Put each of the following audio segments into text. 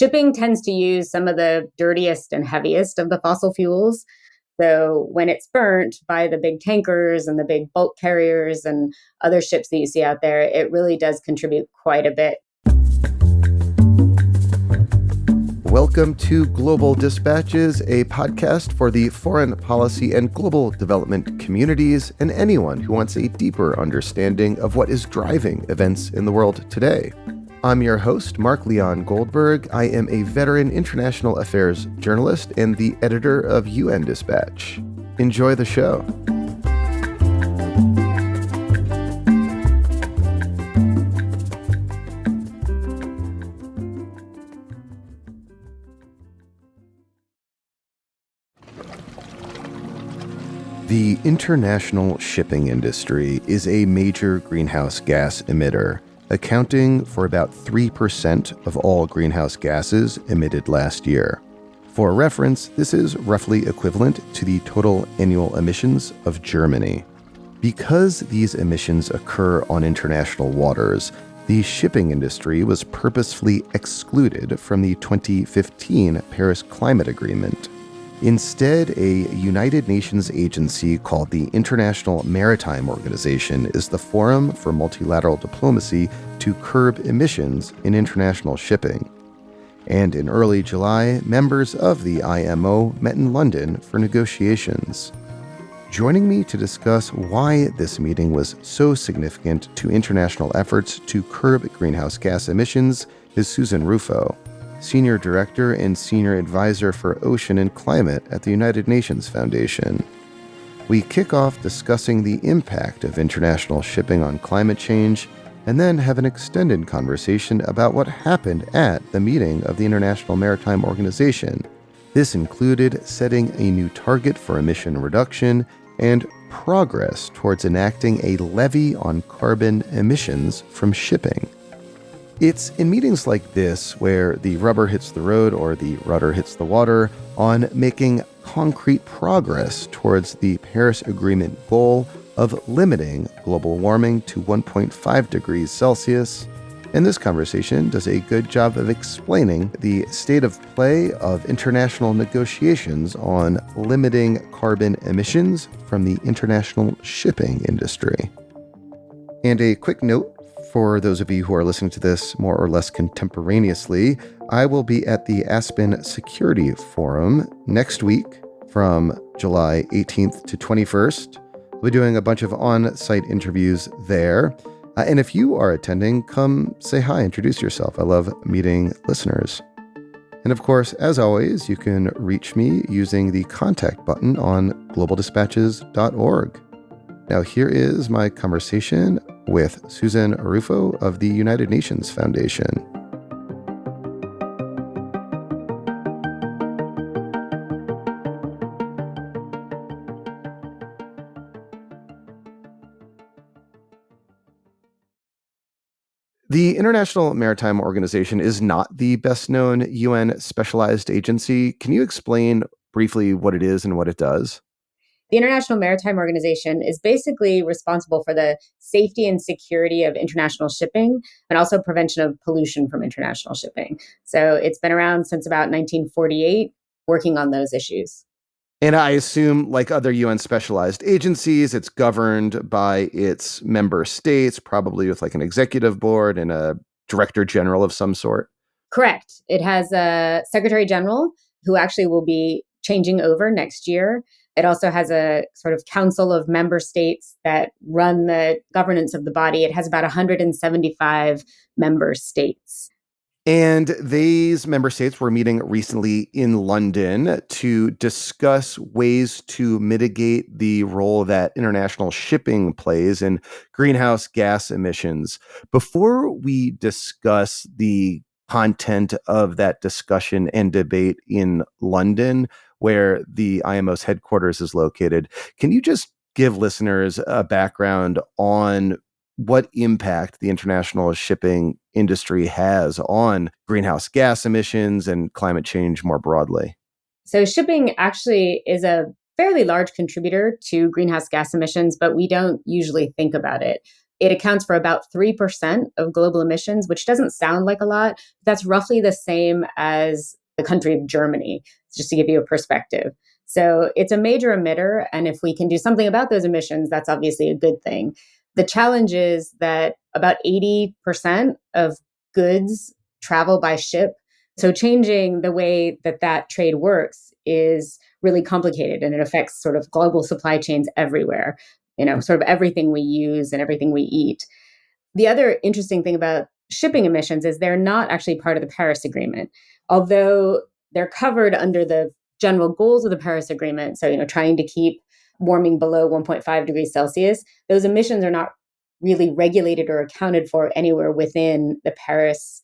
shipping tends to use some of the dirtiest and heaviest of the fossil fuels. So when it's burnt by the big tankers and the big bulk carriers and other ships that you see out there, it really does contribute quite a bit. Welcome to Global Dispatches, a podcast for the foreign policy and global development communities and anyone who wants a deeper understanding of what is driving events in the world today. I'm your host, Mark Leon Goldberg. I am a veteran international affairs journalist and the editor of UN Dispatch. Enjoy the show. The international shipping industry is a major greenhouse gas emitter, accounting for about 3% of all greenhouse gases emitted last year. For reference, this is roughly equivalent to the total annual emissions of Germany. Because these emissions occur on international waters, the shipping industry was purposefully excluded from the 2015 Paris Climate Agreement. Instead, a United Nations agency called the International Maritime Organization is the forum for multilateral diplomacy to curb emissions in international shipping. And in early July, members of the IMO met in London for negotiations. Joining me to discuss why this meeting was so significant to international efforts to curb greenhouse gas emissions is Susan Ruffo, Senior Director and Senior Advisor for Ocean and Climate at the United Nations Foundation. We kick off discussing the impact of international shipping on climate change, and then have an extended conversation about what happened at the meeting of the International Maritime Organization. This included setting a new target for emission reduction and progress towards enacting a levy on carbon emissions from shipping. It's in meetings like this where the rubber hits the road or the rudder hits the water on making concrete progress towards the Paris Agreement goal of limiting global warming to 1.5 degrees Celsius. And this conversation does a good job of explaining the state of play of international negotiations on limiting carbon emissions from the international shipping industry. And a quick note, for those of you who are listening to this more or less contemporaneously, I will be at the Aspen Security Forum next week from July 18th to 21st. We'll be doing a bunch of on-site interviews there. And if you are attending, come say hi, introduce yourself. I love meeting listeners. And of course, as always, you can reach me using the contact button on globaldispatches.org. Now, here is my conversation with Susan Ruffo of the United Nations Foundation. The International Maritime Organization is not the best-known UN specialized agency. Can you explain briefly what it is and what it does? The International Maritime Organization is basically responsible for the safety and security of international shipping and also prevention of pollution from international shipping. So it's been around since about 1948, working on those issues. And I assume, like other UN specialized agencies, it's governed by its member states, probably with like an executive board and a director general of some sort. Correct. It has a secretary general who actually will be changing over next year. It also has a sort of council of member states that run the governance of the body. It has about 175 member states. And these member states were meeting recently in London to discuss ways to mitigate the role that international shipping plays in greenhouse gas emissions. Before we discuss the content of that discussion and debate in London, where the IMO's headquarters is located, can you just give listeners a background on what impact the international shipping industry has on greenhouse gas emissions and climate change more broadly? So shipping actually is a fairly large contributor to greenhouse gas emissions, but we don't usually think about it. It accounts for about 3% of global emissions, which doesn't sound like a lot. That's roughly the same as the country of Germany, just to give you a perspective. So it's a major emitter. And if we can do something about those emissions, that's obviously a good thing. The challenge is that about 80% of goods travel by ship. So changing the way that that trade works is really complicated, and it affects sort of global supply chains everywhere, sort of everything we use and everything we eat. The other interesting thing about shipping emissions is they're not actually part of the Paris Agreement, although they're covered under the general goals of the Paris Agreement. So, trying to keep warming below 1.5 degrees Celsius, those emissions are not really regulated or accounted for anywhere within the Paris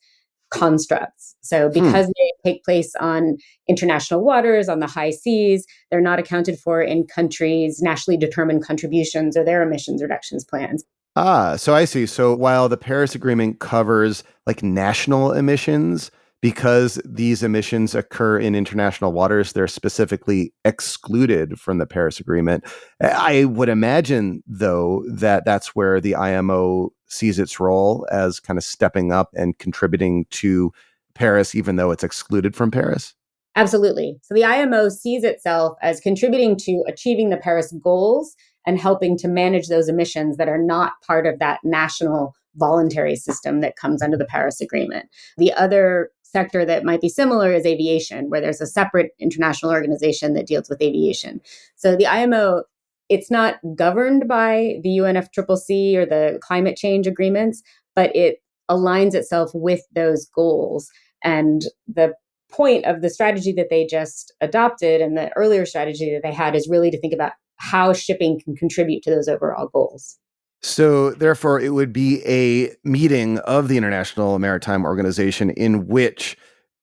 constructs. So because they take place on international waters, on the high seas, they're not accounted for in countries' nationally determined contributions or their emissions reductions plans. So I see. So while the Paris Agreement covers like national emissions, because these emissions occur in international waters, they're specifically excluded from the Paris Agreement. I would imagine, though, that that's where the IMO sees its role as kind of stepping up and contributing to Paris, even though it's excluded from Paris. Absolutely. So the IMO sees itself as contributing to achieving the Paris goals and helping to manage those emissions that are not part of that national voluntary system that comes under the Paris Agreement. The other sector that might be similar is aviation, where there's a separate international organization that deals with aviation. So the IMO, it's not governed by the UNFCCC or the climate change agreements, but it aligns itself with those goals. And the point of the strategy that they just adopted and the earlier strategy that they had is really to think about how shipping can contribute to those overall goals. So therefore, it would be a meeting of the International Maritime Organization in which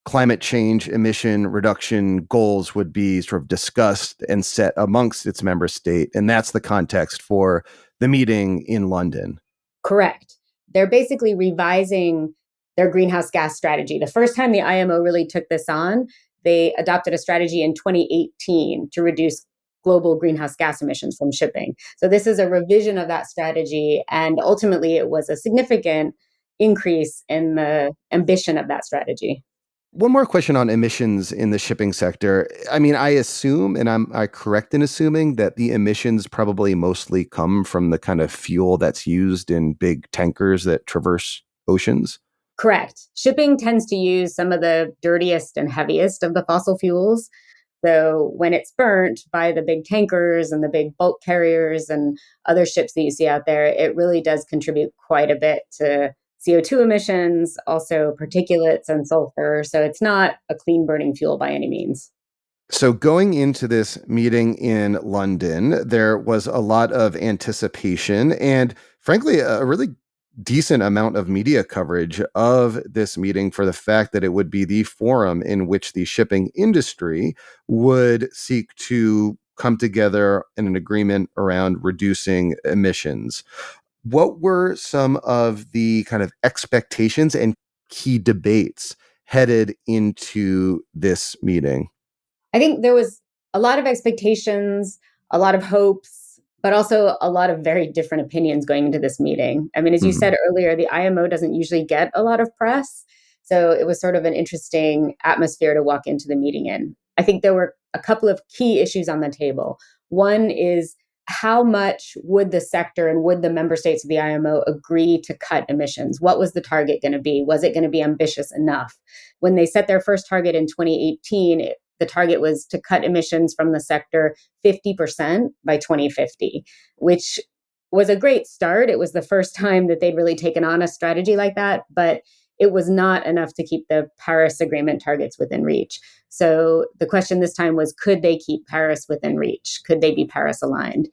climate change emission reduction goals would be sort of discussed and set amongst its member state. And that's the context for the meeting in London. Correct. They're basically revising their greenhouse gas strategy. The first time the IMO really took this on, they adopted a strategy in 2018 to reduce global greenhouse gas emissions from shipping. So this is a revision of that strategy. And ultimately, it was a significant increase in the ambition of that strategy. One more question on emissions in the shipping sector. I mean, I assume, and I correct in assuming, that the emissions probably mostly come from the kind of fuel that's used in big tankers that traverse oceans. Correct. Shipping tends to use some of the dirtiest and heaviest of the fossil fuels. So when it's burnt by the big tankers and the big bulk carriers and other ships that you see out there, it really does contribute quite a bit to CO2 emissions, also particulates and sulfur. So it's not a clean burning fuel by any means. So going into this meeting in London, there was a lot of anticipation and, frankly, a really decent amount of media coverage of this meeting for the fact that it would be the forum in which the shipping industry would seek to come together in an agreement around reducing emissions. What were some of the kind of expectations and key debates headed into this meeting? I think there was a lot of expectations, a lot of hopes, but also a lot of very different opinions going into this meeting. I mean, as you said earlier, the IMO doesn't usually get a lot of press. So it was sort of an interesting atmosphere to walk into the meeting in. I think there were a couple of key issues on the table. One is, how much would the sector and would the member states of the IMO agree to cut emissions? What was the target going to be? Was it going to be ambitious enough? When they set their first target in 2018, the target was to cut emissions from the sector 50% by 2050, which was a great start. It was the first time that they'd really taken on a strategy like that, but it was not enough to keep the Paris Agreement targets within reach. So the question this time was, could they keep Paris within reach? Could they be Paris aligned?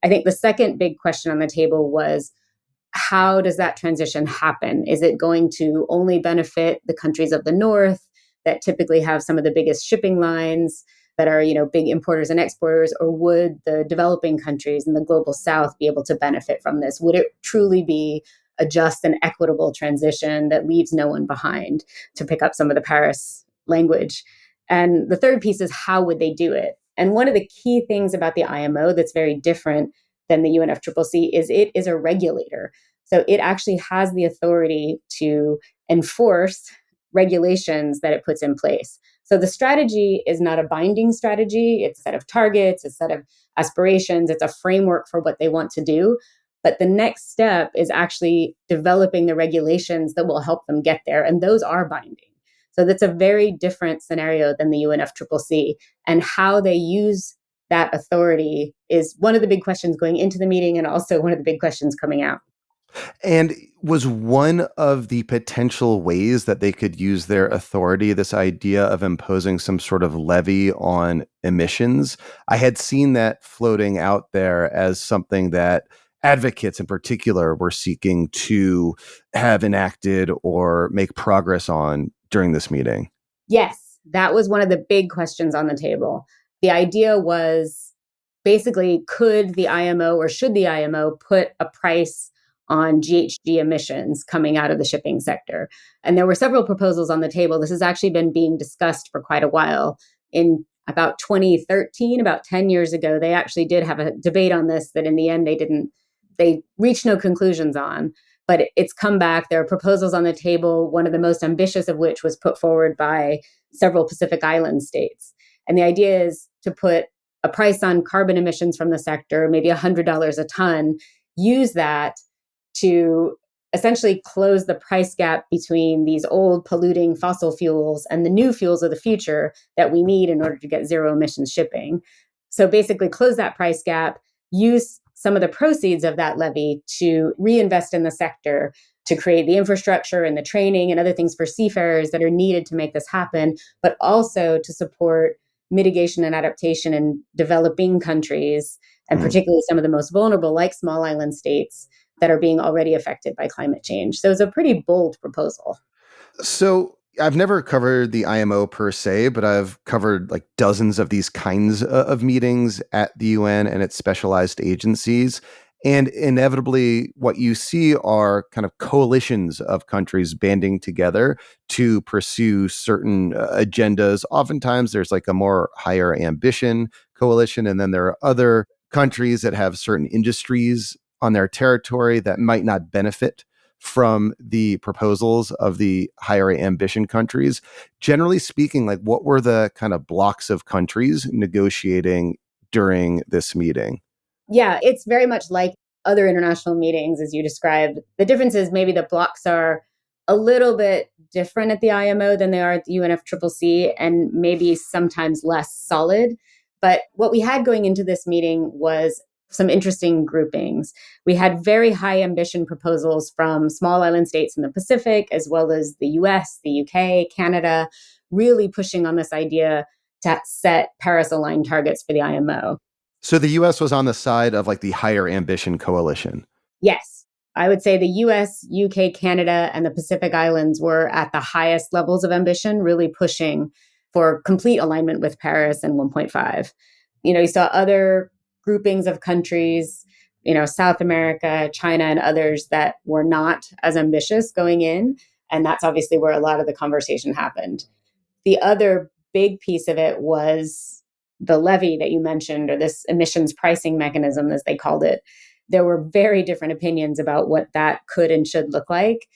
I think the second big question on the table was, how does that transition happen? Is it going to only benefit the countries of the North that typically have some of the biggest shipping lines, that are, big importers and exporters, or would the developing countries in the global South be able to benefit from this? Would it truly be a just and equitable transition that leaves no one behind, to pick up some of the Paris language? And the third piece is, how would they do it? And one of the key things about the IMO that's very different than the UNFCCC is it is a regulator. So it actually has the authority to enforce regulations that it puts in place. So the strategy is not a binding strategy. It's a set of targets, a set of aspirations, it's a framework for what they want to do. But the next step is actually developing the regulations that will help them get there. And those are binding. So that's a very different scenario than the UNFCCC. And how they use that authority is one of the big questions going into the meeting and also one of the big questions coming out. And was one of the potential ways that they could use their authority this idea of imposing some sort of levy on emissions? I had seen that floating out there as something that advocates in particular were seeking to have enacted or make progress on during this meeting. Yes, that was one of the big questions on the table. The idea was basically, could the IMO or should the IMO put a price on GHG emissions coming out of the shipping sector? And there were several proposals on the table. This has actually been being discussed for quite a while. In about 2013, about 10 years ago, they actually did have a debate on this that in the end they reached no conclusions on. But it's come back. There are proposals on the table, one of the most ambitious of which was put forward by several Pacific Island states. And the idea is to put a price on carbon emissions from the sector, maybe $100 a ton, use that to essentially close the price gap between these old polluting fossil fuels and the new fuels of the future that we need in order to get zero emissions shipping. So basically close that price gap, use some of the proceeds of that levy to reinvest in the sector, to create the infrastructure and the training and other things for seafarers that are needed to make this happen, but also to support mitigation and adaptation in developing countries, and particularly some of the most vulnerable, like small island states, that are being already affected by climate change. So it's a pretty bold proposal. So I've never covered the IMO per se, but I've covered like dozens of these kinds of meetings at the UN and its specialized agencies. And inevitably, what you see are kind of coalitions of countries banding together to pursue certain agendas. Oftentimes, there's like a more higher ambition coalition, and then there are other countries that have certain industries on their territory that might not benefit from the proposals of the higher ambition countries. Generally speaking, like what were the kind of blocks of countries negotiating during this meeting? Yeah, it's very much like other international meetings, as you described. The difference is maybe the blocks are a little bit different at the IMO than they are at the UNFCCC, and maybe sometimes less solid. But what we had going into this meeting was some interesting groupings. We had very high ambition proposals from small island states in the Pacific, as well as the US, the UK, Canada, really pushing on this idea to set Paris aligned targets for the IMO. So the US was on the side of like the higher ambition coalition. Yes, I would say the US, UK, Canada, and the Pacific Islands were at the highest levels of ambition, really pushing for complete alignment with Paris and 1.5. You saw other groupings of countries, South America, China, and others that were not as ambitious going in. And that's obviously where a lot of the conversation happened. The other big piece of it was the levy that you mentioned, or this emissions pricing mechanism, as they called it. There were very different opinions about what that could and should look like.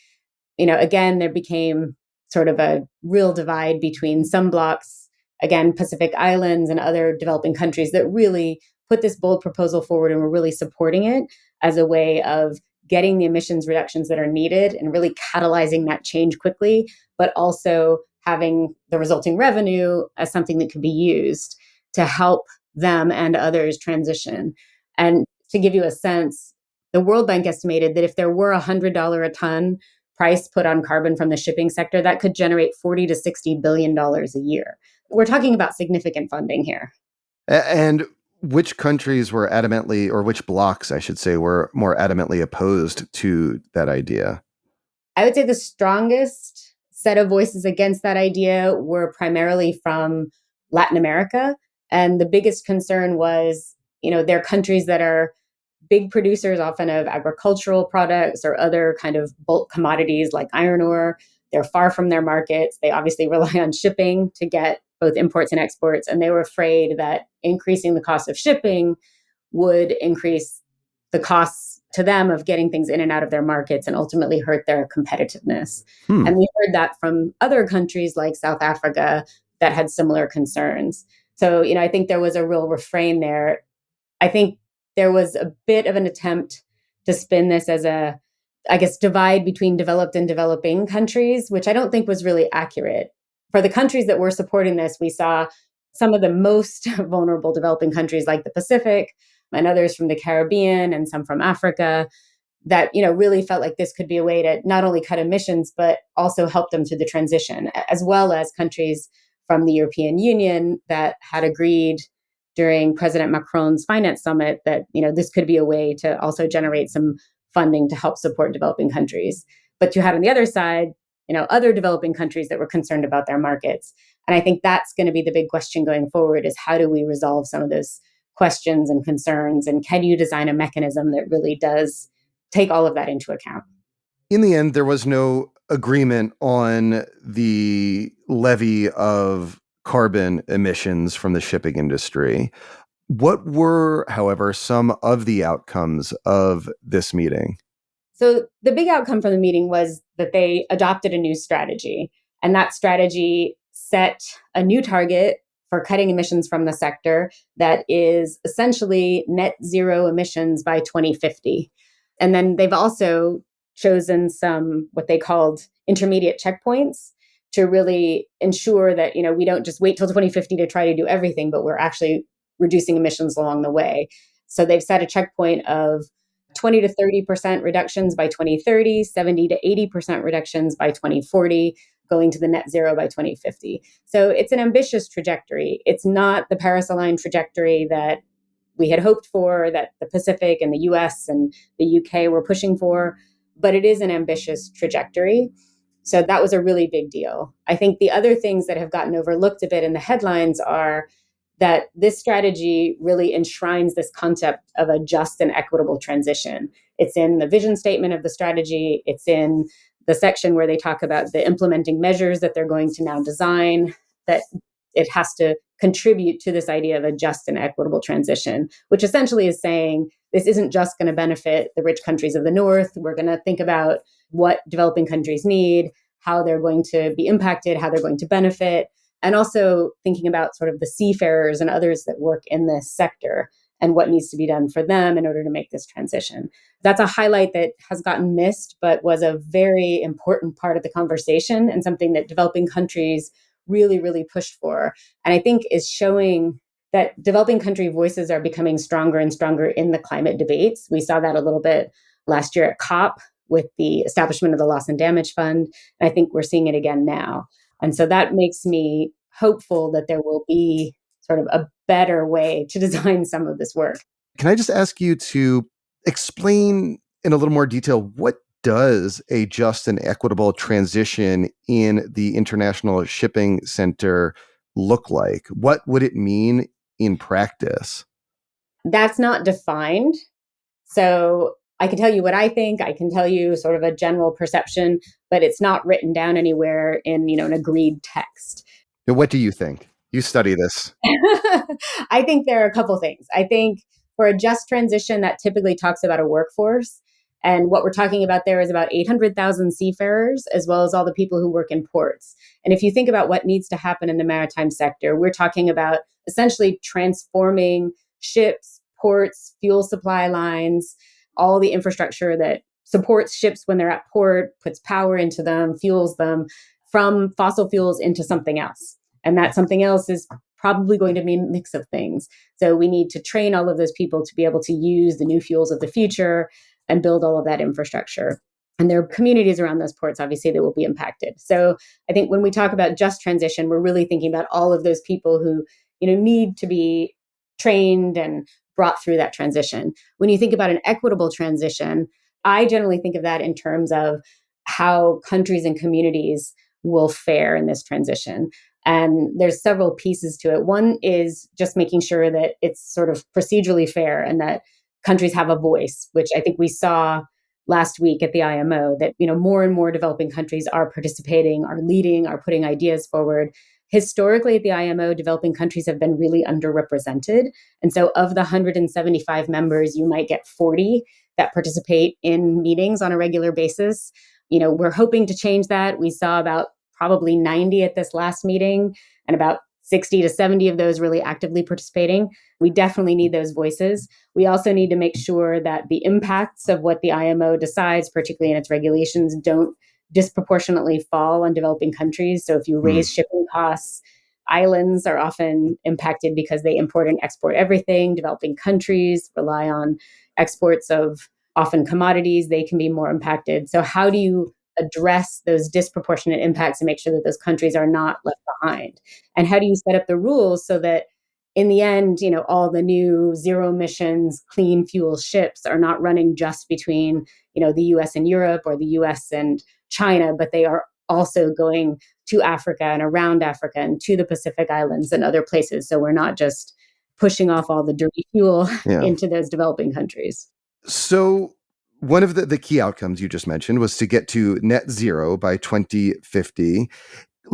Again, there became sort of a real divide between some blocks, again, Pacific Islands and other developing countries that really put this bold proposal forward and were really supporting it as a way of getting the emissions reductions that are needed and really catalyzing that change quickly, but also having the resulting revenue as something that could be used to help them and others transition. And to give you a sense, the World Bank estimated that if there were $100 a ton price put on carbon from the shipping sector, that could generate $40 to $60 billion a year. We're talking about significant funding here. And which countries were adamantly, or which blocks, I should say, were more adamantly opposed to that idea? I would say the strongest set of voices against that idea were primarily from Latin America. And the biggest concern was, there are countries that are big producers often of agricultural products or other kind of bulk commodities like iron ore. They're far from their markets. They obviously rely on shipping to get both imports and exports. And they were afraid that increasing the cost of shipping would increase the costs to them of getting things in and out of their markets and ultimately hurt their competitiveness. And we heard that from other countries like South Africa that had similar concerns. So, I think there was a real refrain there. I think there was a bit of an attempt to spin this as a, I guess, divide between developed and developing countries, which I don't think was really accurate. For the countries that were supporting this, we saw some of the most vulnerable developing countries like the Pacific and others from the Caribbean and some from Africa that, really felt like this could be a way to not only cut emissions, but also help them through the transition, as well as countries from the European Union that had agreed during President Macron's finance summit that, this could be a way to also generate some funding to help support developing countries. But you had on the other side, other developing countries that were concerned about their markets. And I think that's going to be the big question going forward is how do we resolve some of those questions and concerns? And can you design a mechanism that really does take all of that into account? In the end, there was no agreement on the levy of carbon emissions from the shipping industry. What were, however, some of the outcomes of this meeting? So the big outcome from the meeting was that they adopted a new strategy. And that strategy set a new target for cutting emissions from the sector that is essentially net zero emissions by 2050. And then they've also chosen some what they called intermediate checkpoints to really ensure that, we don't just wait till 2050 to try to do everything, but we're actually reducing emissions along the way. So they've set a checkpoint of 20 to 30% reductions by 2030, 70 to 80% reductions by 2040, going to the net zero by 2050. So it's an ambitious trajectory. It's not the Paris-aligned trajectory that we had hoped for, that the Pacific and the US and the UK were pushing for, but it is an ambitious trajectory. So that was a really big deal. I think the other things that have gotten overlooked a bit in the headlines are that this strategy really enshrines this concept of a just and equitable transition. It's in the vision statement of the strategy. It's in the section where they talk about the implementing measures that they're going to now design, that it has to contribute to this idea of a just and equitable transition, which essentially is saying this isn't just going to benefit the rich countries of the North. We're going to think about what developing countries need, how they're going to be impacted, how they're going to benefit, and also thinking about sort of the seafarers and others that work in this sector and what needs to be done for them in order to make this transition. That's a highlight that has gotten missed, but was a very important part of the conversation and something that developing countries really, really pushed for. And I think is showing that developing country voices are becoming stronger and stronger in the climate debates. We saw that a little bit last year at COP with the establishment of the Loss and Damage Fund. And I think we're seeing it again now. And so that makes me hopeful that there will be sort of a better way to design some of this work. Can I just ask you to explain in a little more detail what does a just and equitable transition in the International Shipping Center look like? What would it mean in practice? That's not defined. So I can tell you what I think. I can tell you sort of a general perception, but it's not written down anywhere in, an agreed text. What do you think? You study this. I think there are a couple things. I think for a just transition, that typically talks about a workforce. And what we're talking about there is about 800,000 seafarers, as well as all the people who work in ports. And if you think about what needs to happen in the maritime sector, we're talking about essentially transforming ships, ports, fuel supply lines, all the infrastructure that supports ships when they're at port, puts power into them, fuels them from fossil fuels into something else. And that something else is probably going to be a mix of things. So we need to train all of those people to be able to use the new fuels of the future and build all of that infrastructure. And there are communities around those ports, obviously, that will be impacted. So I think when we talk about just transition, we're really thinking about all of those people who, need to be trained and brought through that transition. When you think about an equitable transition, I generally think of that in terms of how countries and communities will fare in this transition. And there's several pieces to it. One is just making sure that it's sort of procedurally fair and that countries have a voice, which I think we saw last week at the IMO, that more and more developing countries are participating, are leading, are putting ideas forward. Historically, at the IMO, developing countries have been really underrepresented. And so of the 175 members, you might get 40 that participate in meetings on a regular basis. We're hoping to change that. We saw about probably 90 at this last meeting and about 60 to 70 of those really actively participating. We definitely need those voices. We also need to make sure that the impacts of what the IMO decides, particularly in its regulations, don't disproportionately fall on developing countries. So if you raise shipping costs, islands are often impacted because they import and export everything. Developing countries rely on exports of often commodities. They can be more impacted. So how do you address those disproportionate impacts and make sure that those countries are not left behind? And how do you set up the rules so that in the end, all the new zero emissions, clean fuel ships are not running just between, the US and Europe or the US and China, but they are also going to Africa and around Africa and to the Pacific Islands and other places. So we're not just pushing off all the dirty fuel into those developing countries. So one of the key outcomes you just mentioned was to get to net zero by 2050.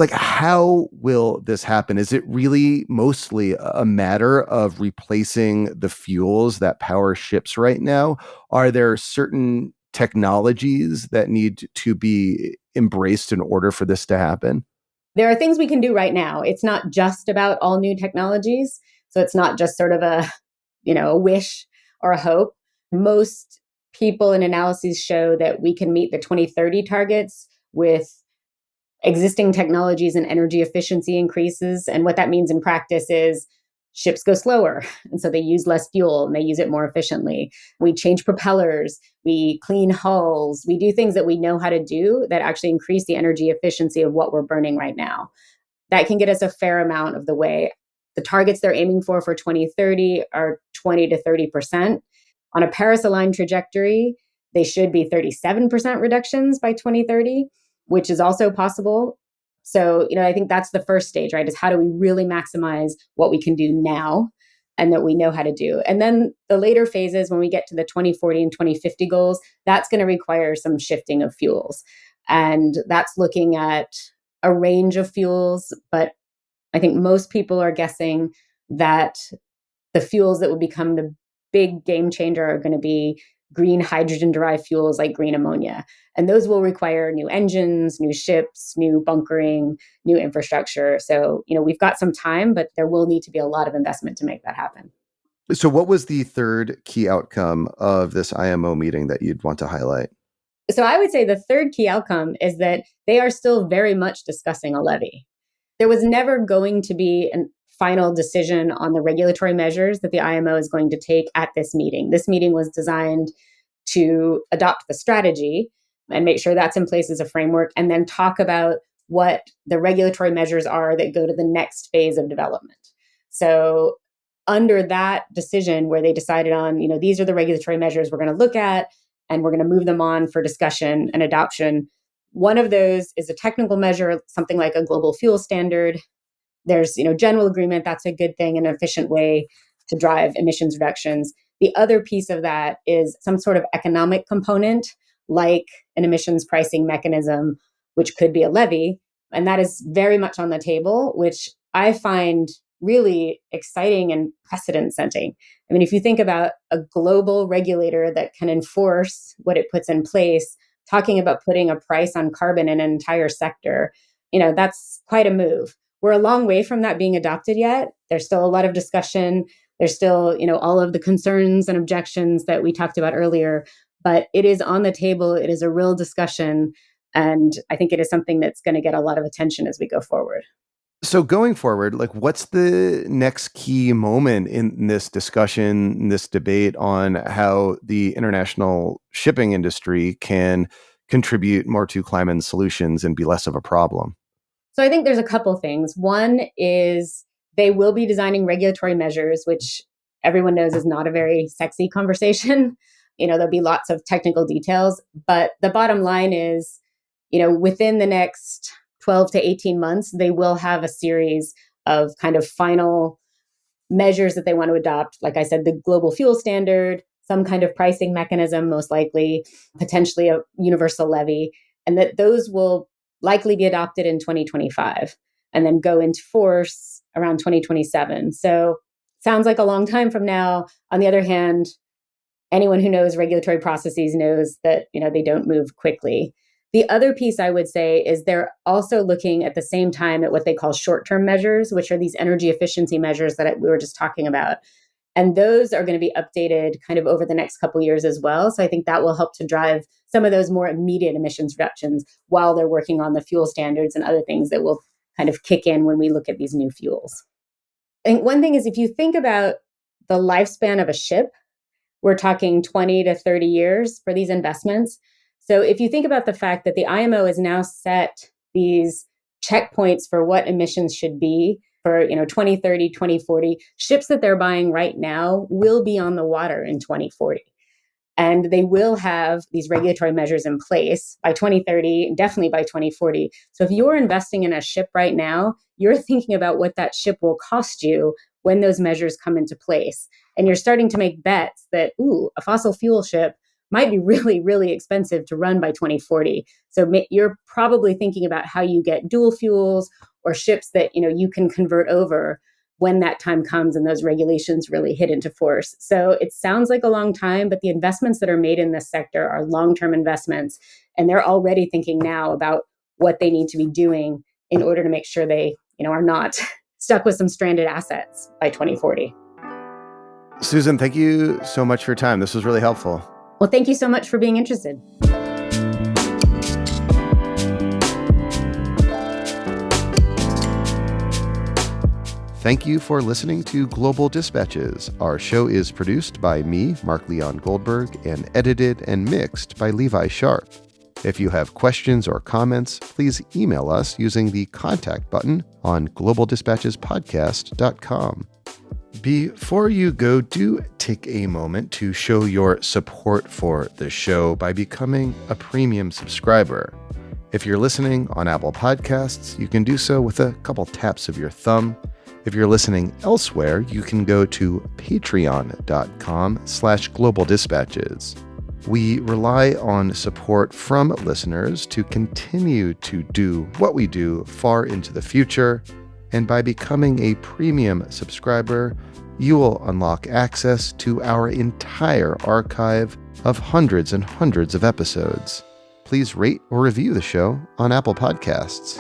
How will this happen? Is it really mostly a matter of replacing the fuels that power ships right now? Are there certain technologies that need to be embraced in order for this to happen? There are things we can do right now. It's not just about all new technologies. So it's not just sort of a wish or a hope. Most people and analyses show that we can meet the 2030 targets with existing technologies and energy efficiency increases. And what that means in practice is ships go slower. And so they use less fuel and they use it more efficiently. We change propellers, we clean hulls, we do things that we know how to do that actually increase the energy efficiency of what we're burning right now. That can get us a fair amount of the way. The targets they're aiming for 2030 are 20 to 30%. On a Paris-aligned trajectory, they should be 37% reductions by 2030, which is also possible. So, I think that's the first stage, right? Is how do we really maximize what we can do now and that we know how to do? And then the later phases, when we get to the 2040 and 2050 goals, that's going to require some shifting of fuels. And that's looking at a range of fuels, but I think most people are guessing that the fuels that will become the big game changer are going to be green hydrogen-derived fuels like green ammonia. And those will require new engines, new ships, new bunkering, new infrastructure. So, we've got some time, but there will need to be a lot of investment to make that happen. So what was the third key outcome of this IMO meeting that you'd want to highlight? So I would say the third key outcome is that they are still very much discussing a levy. There was never going to be a final decision on the regulatory measures that the IMO is going to take at this meeting. This meeting was designed to adopt the strategy and make sure that's in place as a framework, and then talk about what the regulatory measures are that go to the next phase of development. So under that decision where they decided on, these are the regulatory measures we're going to look at, and we're going to move them on for discussion and adoption. One of those is a technical measure, something like a global fuel standard. There's, general agreement. That's a good thing, an efficient way to drive emissions reductions. The other piece of that is some sort of economic component, like an emissions pricing mechanism, which could be a levy. And that is very much on the table, which I find really exciting and precedent setting. I mean, if you think about a global regulator that can enforce what it puts in place, talking about putting a price on carbon in an entire sector, that's quite a move. We're a long way from that being adopted yet. There's still a lot of discussion. There's still, all of the concerns and objections that we talked about earlier, but it is on the table. It is a real discussion. And I think it is something that's going to get a lot of attention as we go forward. So going forward, what's the next key moment in this discussion, in this debate on how the international shipping industry can contribute more to climate solutions and be less of a problem? So I think there's a couple things. One is they will be designing regulatory measures, which everyone knows is not a very sexy conversation. There'll be lots of technical details, but the bottom line is, within the next 12 to 18 months, they will have a series of kind of final measures that they want to adopt. Like I said, the global fuel standard, some kind of pricing mechanism, most likely, potentially a universal levy, and that those will likely be adopted in 2025. and then go into force around 2027. So sounds like a long time from now. On the other hand, anyone who knows regulatory processes knows that, they don't move quickly. The other piece I would say is they're also looking at the same time at what they call short-term measures, which are these energy efficiency measures that we were just talking about. And those are going to be updated kind of over the next couple of years as well. So I think that will help to drive some of those more immediate emissions reductions while they're working on the fuel standards and other things that will kind of kick in when we look at these new fuels. I think one thing is, if you think about the lifespan of a ship, we're talking 20 to 30 years for these investments. So if you think about the fact that the IMO has now set these checkpoints for what emissions should be for 2030, 2040, ships that they're buying right now will be on the water in 2040. And they will have these regulatory measures in place by 2030, definitely by 2040. So if you're investing in a ship right now, you're thinking about what that ship will cost you when those measures come into place. And you're starting to make bets that, a fossil fuel ship might be really, really expensive to run by 2040. So you're probably thinking about how you get dual fuels or ships that, you can convert over when that time comes and those regulations really hit into force. So it sounds like a long time, but the investments that are made in this sector are long-term investments. And they're already thinking now about what they need to be doing in order to make sure they, are not stuck with some stranded assets by 2040. Susan, thank you so much for your time. This was really helpful. Well, thank you so much for being interested. Thank you for listening to Global Dispatches. Our show is produced by me, Mark Leon Goldberg, and edited and mixed by Levi Sharp. If you have questions or comments, please email us using the contact button on globaldispatchespodcast.com. Before you go, do take a moment to show your support for the show by becoming a premium subscriber. If you're listening on Apple Podcasts, you can do so with a couple taps of your thumb. If you're listening elsewhere, you can go to patreon.com/globaldispatches. We rely on support from listeners to continue to do what we do far into the future. And by becoming a premium subscriber, you will unlock access to our entire archive of hundreds and hundreds of episodes. Please rate or review the show on Apple Podcasts.